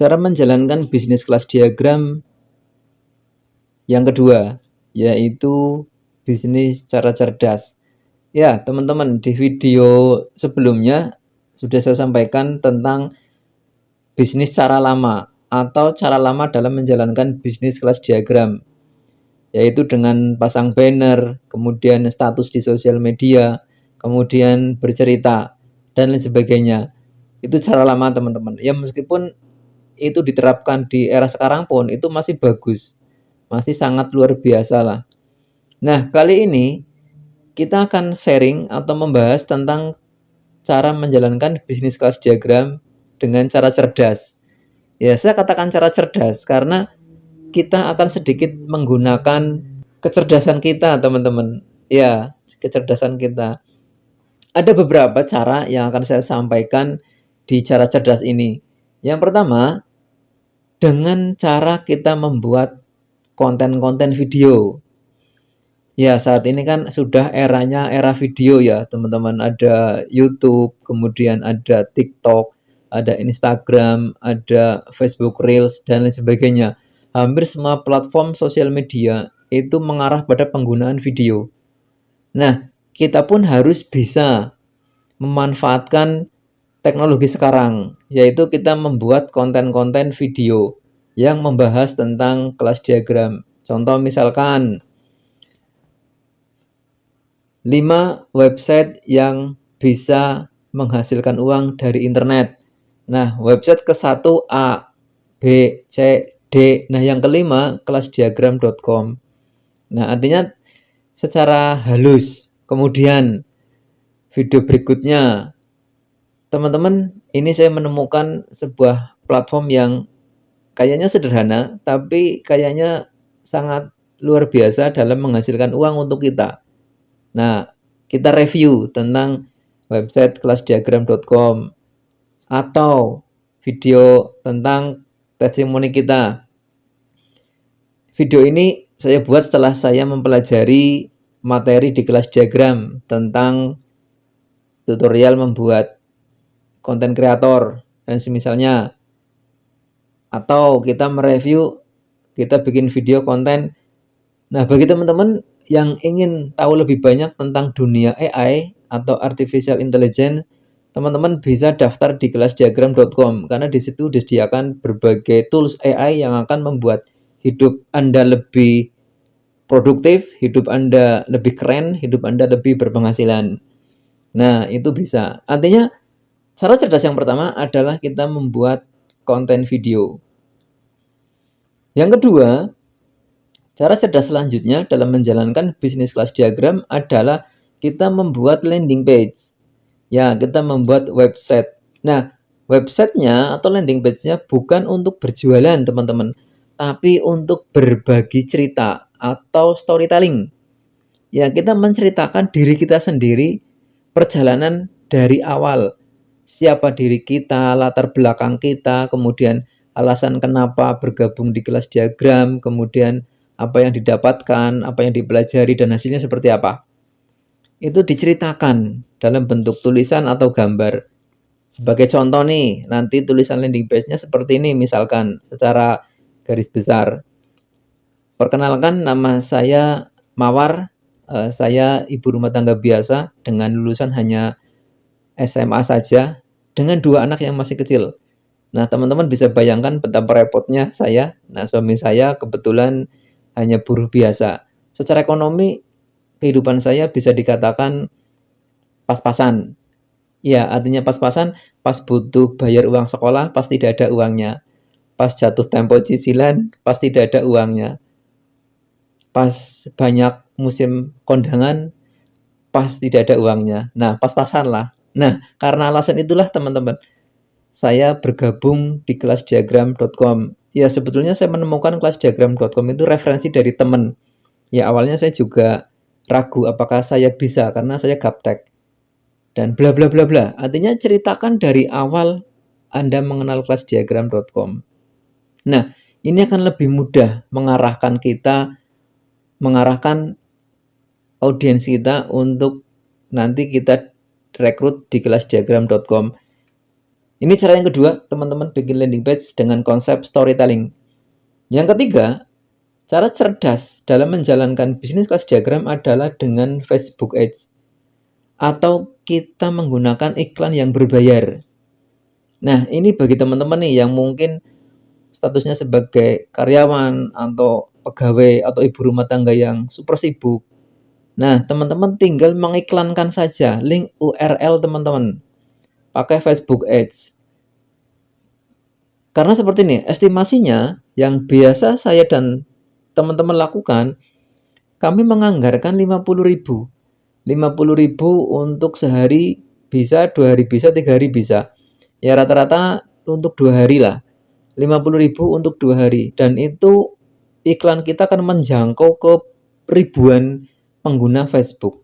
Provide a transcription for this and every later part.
Cara menjalankan bisnis kelas diagram yang kedua, yaitu bisnis cara cerdas. Ya, teman-teman, di video sebelumnya sudah saya sampaikan tentang bisnis cara lama atau cara lama dalam menjalankan bisnis kelas diagram, yaitu dengan pasang banner, kemudian status di sosial media, kemudian bercerita, dan lain sebagainya. Itu cara lama, teman-teman. Ya, meskipun itu diterapkan di era sekarang pun itu masih bagus, masih sangat luar biasa lah. Nah, kali ini kita akan sharing atau membahas tentang cara menjalankan bisnis kelas diagram dengan cara cerdas. Ya, saya katakan cara cerdas karena kita akan sedikit menggunakan kecerdasan kita, teman-teman. Ya, kecerdasan kita. Ada beberapa cara yang akan saya sampaikan di cara cerdas ini. Yang pertama, dengan cara kita membuat konten-konten video. Ya, saat ini kan sudah eranya era video ya, teman-teman. Ada YouTube, kemudian ada TikTok, ada Instagram, ada Facebook Reels, dan lain sebagainya. Hampir semua platform sosial media itu mengarah pada penggunaan video. Nah, kita pun harus bisa memanfaatkan teknologi sekarang, yaitu kita membuat konten-konten video yang membahas tentang kelas diagram. Contoh misalkan 5 website yang bisa menghasilkan uang dari internet. Nah, website ke-1 A, B, C, D. Nah, yang kelima kelasdiagram.com. Nah, artinya secara halus. Kemudian video berikutnya, teman-teman, ini saya menemukan sebuah platform yang kayaknya sederhana, tapi kayaknya sangat luar biasa dalam menghasilkan uang untuk kita. Nah, kita review tentang website kelasdiagram.com atau video tentang testimoni kita. Video ini saya buat setelah saya mempelajari materi di kelas diagram tentang tutorial membuat konten kreator dan semisalnya. Atau kita mereview, kita bikin video konten. Nah, bagi teman-teman yang ingin tahu lebih banyak tentang dunia AI atau Artificial Intelligence, teman-teman bisa daftar di kelasdiagram.com karena di situ disediakan berbagai tools AI yang akan membuat hidup Anda lebih produktif, hidup Anda lebih keren, hidup Anda lebih berpenghasilan. Nah, itu bisa. Artinya, cara cerdas yang pertama adalah kita membuat konten video. Yang kedua, cara cerdas selanjutnya dalam menjalankan bisnis kelas diagram adalah kita membuat landing page. Ya, kita membuat website. Nah, websitenya atau landing page-nya bukan untuk berjualan, teman-teman, tapi untuk berbagi cerita atau storytelling. Ya, kita menceritakan diri kita sendiri, perjalanan dari awal. Siapa diri kita, latar belakang kita, kemudian alasan kenapa bergabung di kelas diagram, kemudian apa yang didapatkan, apa yang dipelajari, dan hasilnya seperti apa. Itu diceritakan dalam bentuk tulisan atau gambar. Sebagai contoh nih, nanti tulisan landing page-nya seperti ini, misalkan secara garis besar. Perkenalkan, nama saya Mawar, saya ibu rumah tangga biasa dengan lulusan hanya SMA saja, dengan 2 anak yang masih kecil. Nah, teman-teman bisa bayangkan betapa repotnya saya. Nah, suami saya kebetulan hanya buruh biasa. Secara ekonomi, kehidupan saya bisa dikatakan pas-pasan. Ya, artinya pas-pasan, pas butuh bayar uang sekolah, pas tidak ada uangnya. Pas jatuh tempo cicilan, pas tidak ada uangnya. Pas banyak musim kondangan, pas tidak ada uangnya. Nah, pas-pasan lah. Nah, karena alasan itulah teman-teman, saya bergabung di kelasdiagram.com. Ya, sebetulnya saya menemukan kelasdiagram.com itu referensi dari teman. Ya, awalnya saya juga ragu apakah saya bisa karena saya gaptek. Dan bla bla bla bla. Artinya ceritakan dari awal Anda mengenal kelasdiagram.com. Nah, ini akan lebih mudah mengarahkan kita, mengarahkan audiens kita untuk nanti kita rekrut di kelasdiagram.com. Ini cara yang kedua, teman-teman bikin landing page dengan konsep storytelling. Yang ketiga, cara cerdas dalam menjalankan bisnis kelas diagram adalah dengan Facebook Ads atau kita menggunakan iklan yang berbayar. Nah, ini bagi teman-teman nih yang mungkin statusnya sebagai karyawan atau pegawai atau ibu rumah tangga yang super sibuk. Nah, teman-teman tinggal mengiklankan saja link URL teman-teman pakai Facebook Ads. Karena seperti ini, estimasinya yang biasa saya dan teman-teman lakukan, kami menganggarkan 50.000. 50.000 untuk sehari bisa, 2 hari bisa, 3 hari bisa. Ya rata-rata untuk 2 hari lah. 50.000 untuk 2 hari. Dan itu iklan kita akan menjangkau ke ribuan pengguna Facebook.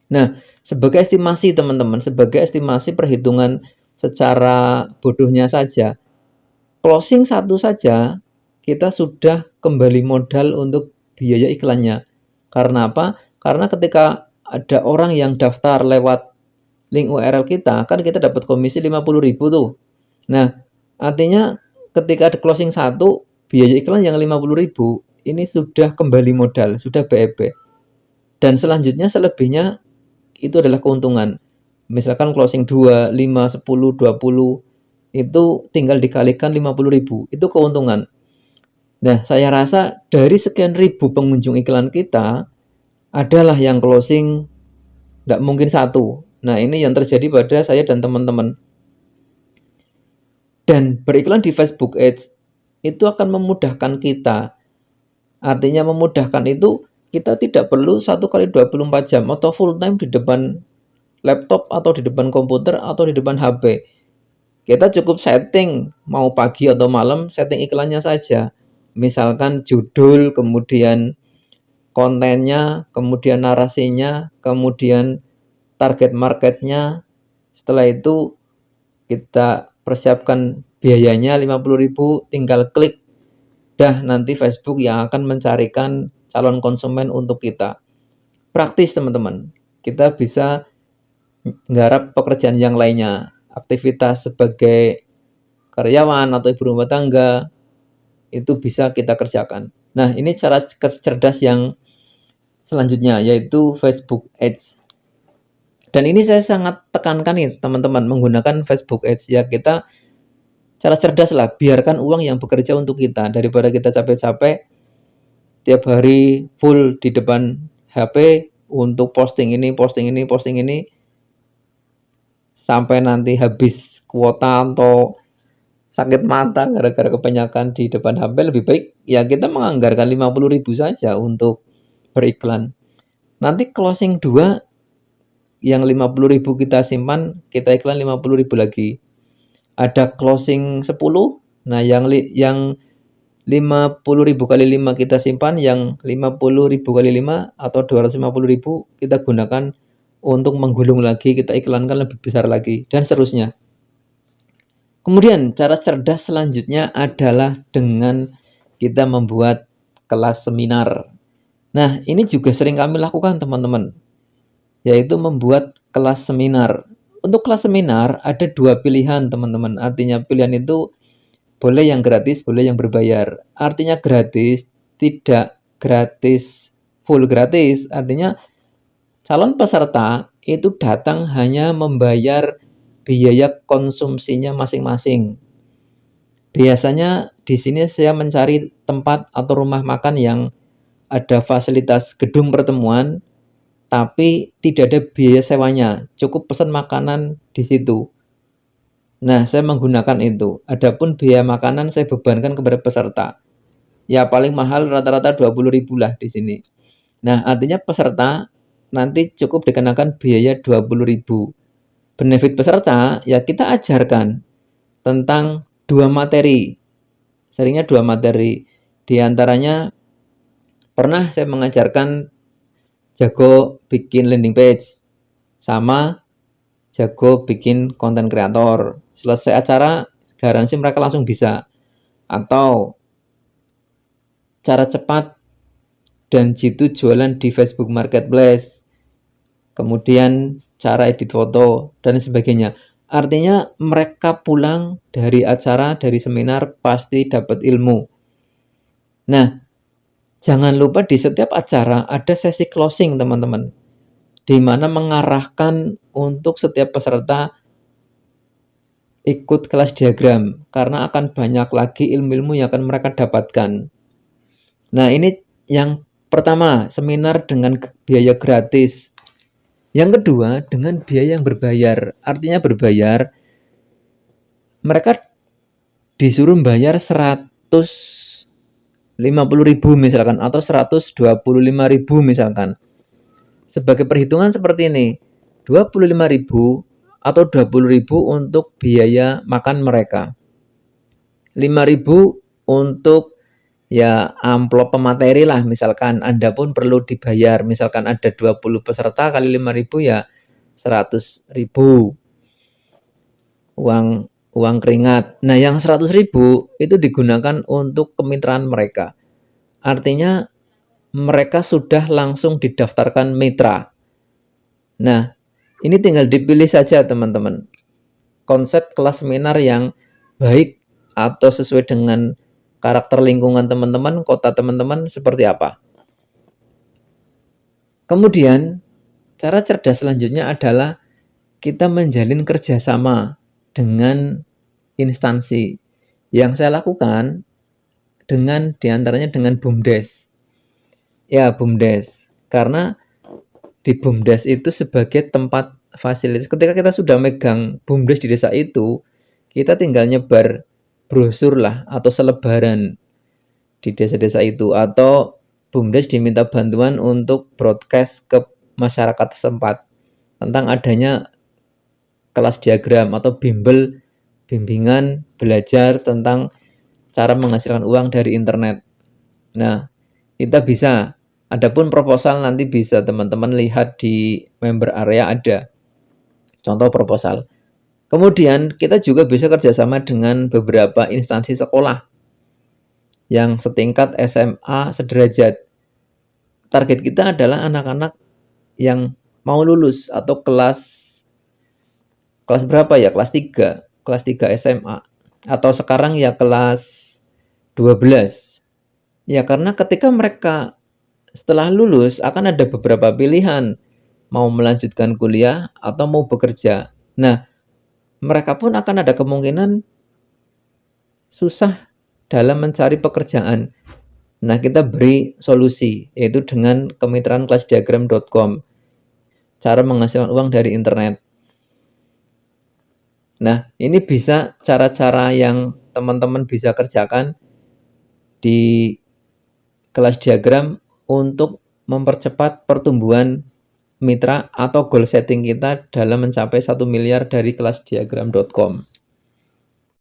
Nah, sebagai estimasi teman-teman, sebagai estimasi perhitungan secara bodohnya saja, closing satu saja kita sudah kembali modal untuk biaya iklannya. Karena apa? Karena ketika ada orang yang daftar lewat link URL kita, kan kita dapat komisi 50.000 tuh. Nah, artinya ketika ada closing satu, biaya iklan yang 50.000 ini sudah kembali modal, sudah BEP. Dan selanjutnya selebihnya itu adalah keuntungan. Misalkan closing 2, 5, 10, 20 itu tinggal dikalikan 50.000, itu keuntungan. Nah, saya rasa dari sekian ribu pengunjung iklan kita, adalah yang closing nggak mungkin satu. Nah, ini yang terjadi pada saya dan teman-teman. Dan beriklan di Facebook Ads itu akan memudahkan kita. Artinya memudahkan itu kita tidak perlu 1 kali 24 jam atau full time di depan laptop atau di depan komputer atau di depan HP. Kita cukup setting mau pagi atau malam, setting iklannya saja. Misalkan judul, kemudian kontennya, kemudian narasinya, kemudian target marketnya. Setelah itu kita persiapkan biayanya 50.000, tinggal klik. Dah nanti Facebook yang akan mencarikan calon konsumen untuk kita. Praktis teman-teman. Kita bisa menggarap pekerjaan yang lainnya. Aktivitas sebagai karyawan atau ibu rumah tangga itu bisa kita kerjakan. Nah, ini cara cerdas yang selanjutnya yaitu Facebook Ads. Dan ini saya sangat tekankan nih teman-teman, menggunakan Facebook Ads ya, kita cara cerdas lah, biarkan uang yang bekerja untuk kita daripada kita capek-capek tiap hari full di depan HP untuk posting ini, posting ini, posting ini sampai nanti habis kuota atau sakit mata gara-gara kebanyakan di depan HP. Lebih baik ya kita menganggarkan 50.000 saja untuk beriklan. Nanti closing 2 yang 50.000 kita simpan, kita iklan 50.000 lagi. Ada closing 10, nah yang 50.000 kali 5 kita simpan, yang 50.000 kali 5 atau 250.000 kita gunakan untuk menggulung lagi, kita iklankan lebih besar lagi, dan seterusnya. Kemudian cara cerdas selanjutnya adalah dengan kita membuat kelas seminar. Nah, ini juga sering kami lakukan teman-teman, yaitu membuat kelas seminar. Untuk kelas seminar ada 2 pilihan teman-teman, artinya pilihan itu boleh yang gratis, boleh yang berbayar. Artinya gratis, tidak gratis, full gratis. Artinya calon peserta itu datang hanya membayar biaya konsumsinya masing-masing. Biasanya di sini saya mencari tempat atau rumah makan yang ada fasilitas gedung pertemuan, tapi tidak ada biaya sewanya. Cukup pesan makanan di situ. Nah, saya menggunakan itu. Adapun biaya makanan saya bebankan kepada peserta. Ya paling mahal rata-rata 20.000 lah di sini. Nah, artinya peserta nanti cukup dikenakan biaya 20.000. Benefit peserta ya kita ajarkan tentang 2 materi. Seringnya 2 materi. Di antaranya pernah saya mengajarkan jago bikin landing page sama jago bikin konten kreator. Selesai acara garansi mereka langsung bisa. Atau cara cepat dan jitu jualan di Facebook Marketplace. Kemudian cara edit foto dan sebagainya. Artinya mereka pulang dari acara, dari seminar pasti dapat ilmu. Nah, jangan lupa di setiap acara ada sesi closing, teman-teman, di mana mengarahkan untuk setiap peserta ikut kelas diagram, karena akan banyak lagi ilmu-ilmu yang akan mereka dapatkan. Nah, ini yang pertama, seminar dengan biaya gratis. Yang kedua, dengan biaya yang berbayar. Artinya berbayar, mereka disuruh bayar 150.000 misalkan, atau 125.000 misalkan. Sebagai perhitungan seperti ini, 25.000 atau 20.000 untuk biaya makan mereka, 5.000 untuk ya amplop pemateri lah, misalkan Anda pun perlu dibayar, misalkan ada 20 peserta kali 5.000 ya 100.000 uang keringat. Nah, yang 100.000 itu digunakan untuk kemitraan mereka. Artinya mereka sudah langsung didaftarkan mitra. Nah, ini tinggal dipilih saja, teman-teman, konsep kelas seminar yang baik atau sesuai dengan karakter lingkungan teman-teman, kota teman-teman seperti apa. Kemudian, cara cerdas selanjutnya adalah kita menjalin kerjasama dengan instansi. Yang saya lakukan dengan diantaranya dengan BUMDes. Ya, BUMDes. Karena di BUMDes itu sebagai tempat fasilitas. Ketika kita sudah megang BUMDes di desa itu, kita tinggal nyebar brosur lah atau selebaran di desa-desa itu, atau BUMDes diminta bantuan untuk broadcast ke masyarakat setempat tentang adanya kelas diagram atau bimbel, bimbingan belajar tentang cara menghasilkan uang dari internet. Nah, kita bisa, adapun proposal nanti bisa teman-teman lihat di member area, ada contoh proposal. Kemudian kita juga bisa kerjasama dengan beberapa instansi sekolah yang setingkat SMA sederajat. Target kita adalah anak-anak yang mau lulus atau kelas berapa ya? Kelas 3 SMA, atau sekarang ya kelas 12. Ya, karena ketika mereka setelah lulus akan ada beberapa pilihan, mau melanjutkan kuliah atau mau bekerja. Nah, mereka pun akan ada kemungkinan susah dalam mencari pekerjaan. Nah, kita beri solusi, yaitu dengan kemitraan kelasdiagram.com, cara menghasilkan uang dari internet. Nah, ini bisa cara-cara yang teman-teman bisa kerjakan di kelas diagram untuk mempercepat pertumbuhan mitra atau goal setting kita dalam mencapai 1 miliar dari kelasdiagram.com.